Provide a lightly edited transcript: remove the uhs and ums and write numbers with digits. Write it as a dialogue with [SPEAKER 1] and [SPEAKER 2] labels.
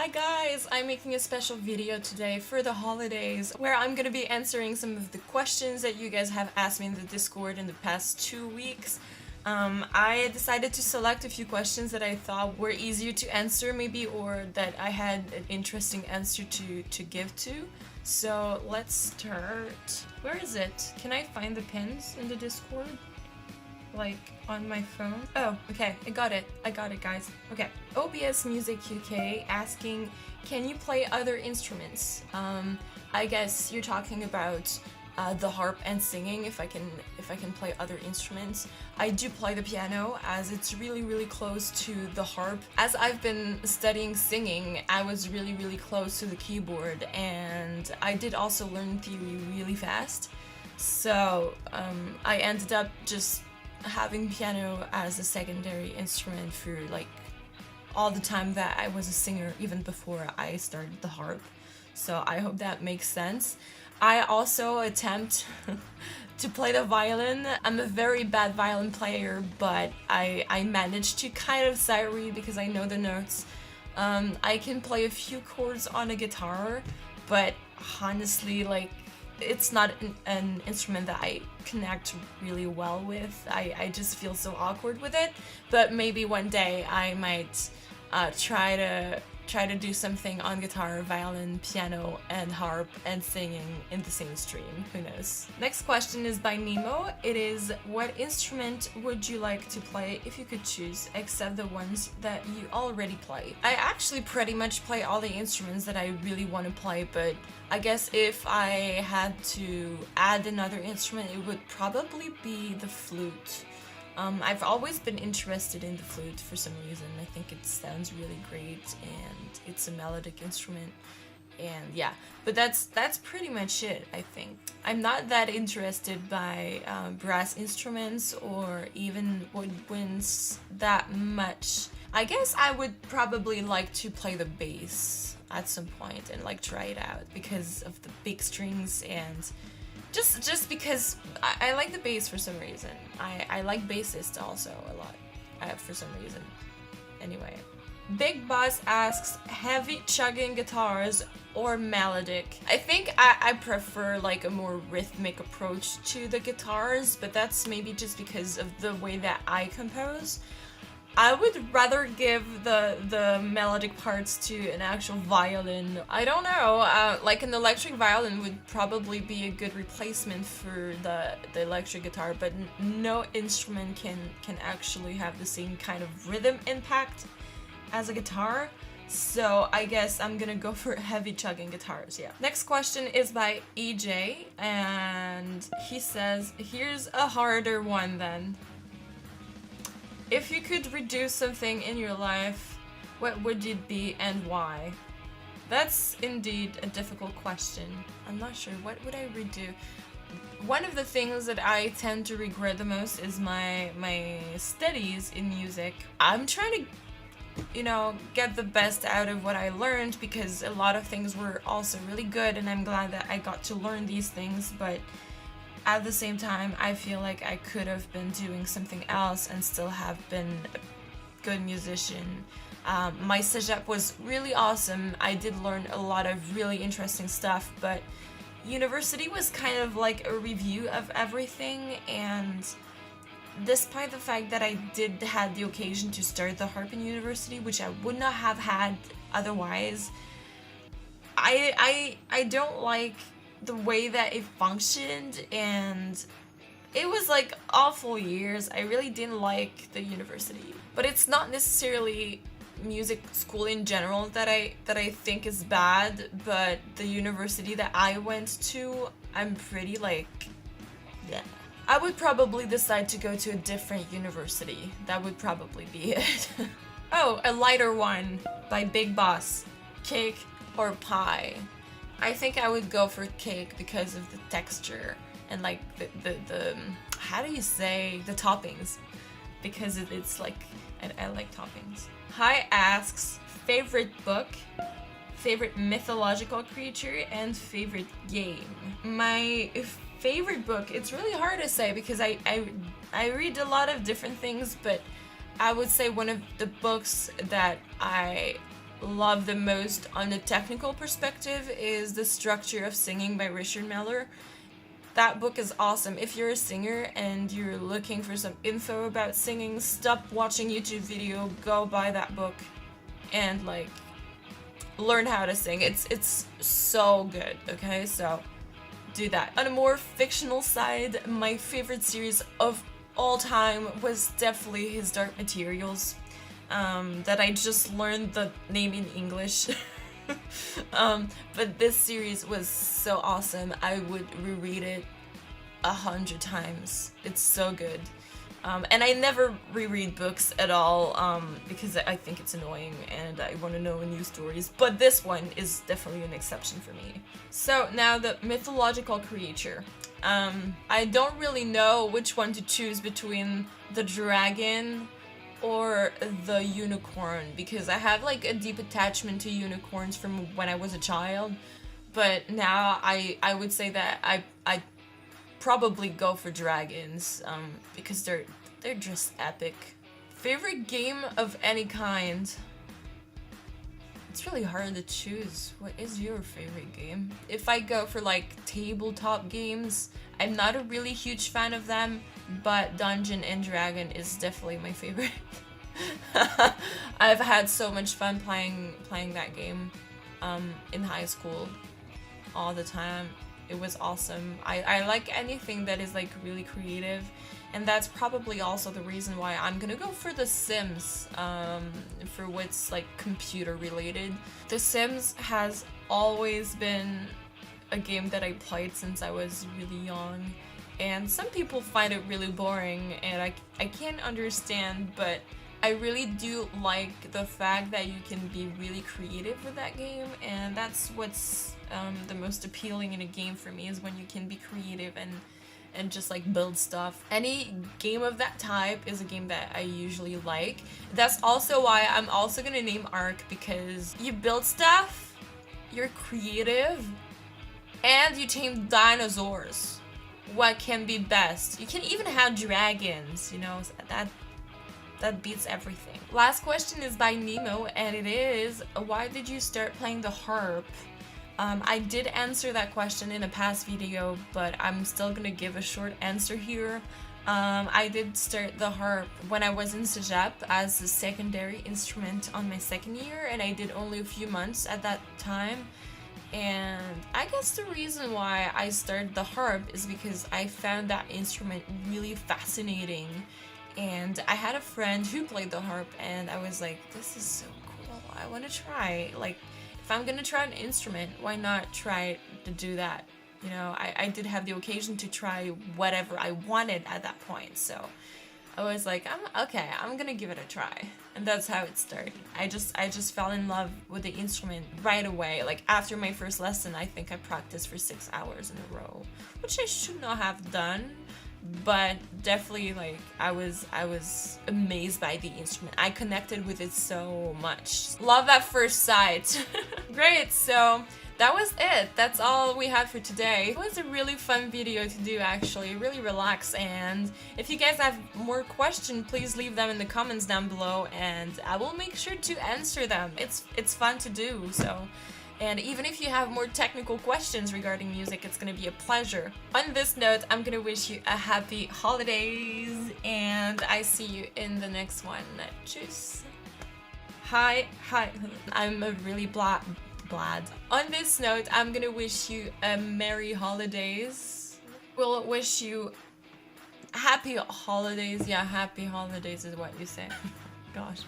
[SPEAKER 1] Hi guys! I'm making a special video today for the holidays where I'm gonna be answering some of the questions that you guys have asked me in the Discord in the past 2 weeks. I decided to select a few questions that I thought were easier to answer maybe, or that I had an interesting answer to give to. So let's start. Where is it? Can I find the pins in the Discord? Like on my phone? Oh, okay, I got it, guys. Okay, OBS Music UK asking, can you play other instruments? I guess you're talking about the harp and singing, if I can play other instruments. I do play the piano as it's really close to the harp. As I've been studying singing, I was really close to the keyboard, and I did also learn theory really fast. So I ended up just having piano as a secondary instrument for like all the time that I was a singer, even before I started the harp. So I hope that makes sense. I also attempt to play the violin. I'm a very bad violin player, but I managed to kind of sight read because I know the notes. I can play a few chords on a guitar, but honestly, like, it's not an instrument that I connect really well with. I just feel so awkward with it, but maybe one day I might try to do something on guitar, violin, piano, and harp, and singing in the same stream. Who knows? Next question is by Nemo. It is, what instrument would you like to play if you could choose, except the ones that you already play? I actually pretty much play all the instruments that I really want to play, but I guess if I had to add another instrument, it would probably be the flute. I've always been interested in the flute for some reason. I think it sounds really great, and it's a melodic instrument, and yeah. But that's pretty much it, I think. I'm not that interested by brass instruments or even woodwinds that much. I guess I would probably like to play the bass at some point and like try it out because of the big strings, and just because I like the bass for some reason. I like bassists also a lot, for some reason. Anyway. Big Boss asks, heavy chugging guitars or melodic? I think I prefer like a more rhythmic approach to the guitars, but that's maybe just because of the way that I compose. I would rather give the melodic parts to an actual violin. I don't know, like an electric violin would probably be a good replacement for the electric guitar, but no instrument can actually have the same kind of rhythm impact as a guitar. So I guess I'm gonna go for heavy chugging guitars, yeah. Next question is by EJ, and he says, here's a harder one then. If you could redo something in your life, what would it be and why? That's indeed a difficult question. I'm not sure. What would I redo? One of the things that I tend to regret the most is my studies in music. I'm trying to, get the best out of what I learned, because a lot of things were also really good, and I'm glad that I got to learn these things, but at the same time, I feel like I could have been doing something else and still have been a good musician. My cégep was really awesome. I did learn a lot of really interesting stuff, but university was kind of like a review of everything, and despite the fact that I did have the occasion to start the harp in university, which I would not have had otherwise, I don't like the way that it functioned, and it was like awful years. I really didn't like the university, but it's not necessarily music school in general that I think is bad, but the university that I went to, I'm pretty like, yeah. I would probably decide to go to a different university. That would probably be it. Oh, a lighter one by Big Boss. Cake or pie? I think I would go for cake because of the texture and like the how do you say, the toppings, because it's like, I like toppings. Hi asks, favorite book, favorite mythological creature, and favorite game. My favorite book, it's really hard to say because I read a lot of different things, but I would say one of the books that I love the most on the technical perspective is The Structure of Singing by Richard Miller. That book is awesome. If you're a singer and you're looking for some info about singing, stop watching YouTube video, go buy that book and like learn how to sing. It's so good, okay? So do that. On a more fictional side, my favorite series of all time was definitely his Dark Materials. That I just learned the name in English. But this series was so awesome. I would reread it 100 times. It's so good. And I never reread books at all because I think it's annoying and I want to know new stories. But this one is definitely an exception for me. So now the mythological creature. I don't really know which one to choose between the dragon or the unicorn, because I have like a deep attachment to unicorns from when I was a child, but now I would say that I probably go for dragons, because they're just epic. Favorite game of any kind? It's really hard to choose. What is your favorite game? If I go for like tabletop games, I'm not a really huge fan of them, but Dungeon and Dragon is definitely my favorite. I've had so much fun playing that game in high school all the time. It was awesome. I like anything that is like really creative, and that's probably also the reason why I'm gonna go for The Sims, for what's like computer related. The Sims has always been a game that I played since I was really young, and some people find it really boring, and I can't understand, but I really do like the fact that you can be really creative with that game, and that's what's the most appealing in a game for me, is when you can be creative and just like build stuff. Any game of that type is a game that I usually like. That's also why I'm also gonna name Ark, because you build stuff, you're creative, and you tame dinosaurs. What can be best? You can even have dragons, you know, that beats everything. Last question is by Nemo, and it is, why did you start playing the harp? I did answer that question in a past video, but I'm still gonna give a short answer here. I did start the harp when I was in Cégep as a secondary instrument on my second year, and I did only a few months at that time. And I guess the reason why I started the harp is because I found that instrument really fascinating. And I had a friend who played the harp, and I was like, this is so cool, I want to try. Like, if I'm gonna try an instrument, why not try to do that? You know, I did have the occasion to try whatever I wanted at that point, so I was like, I'm gonna give it a try. And that's how it started. I just fell in love with the instrument right away. Like, after my first lesson, I think I practiced for 6 hours in a row, which I should not have done. But definitely, like, I was amazed by the instrument. I connected with it so much. Love at first sight. Great, so that was it. That's all we had for today. It was a really fun video to do, actually. Really relaxed, and if you guys have more questions, please leave them in the comments down below, and I will make sure to answer them. It's fun to do, so. And even if you have more technical questions regarding music, it's gonna be a pleasure. On this note, I'm gonna wish you a happy holidays, and I see you in the next one. Tschüss. Hi. I'm a really blad. On this note, I'm gonna wish you a merry holidays. We'll wish you happy holidays. Yeah, happy holidays is what you say. Gosh.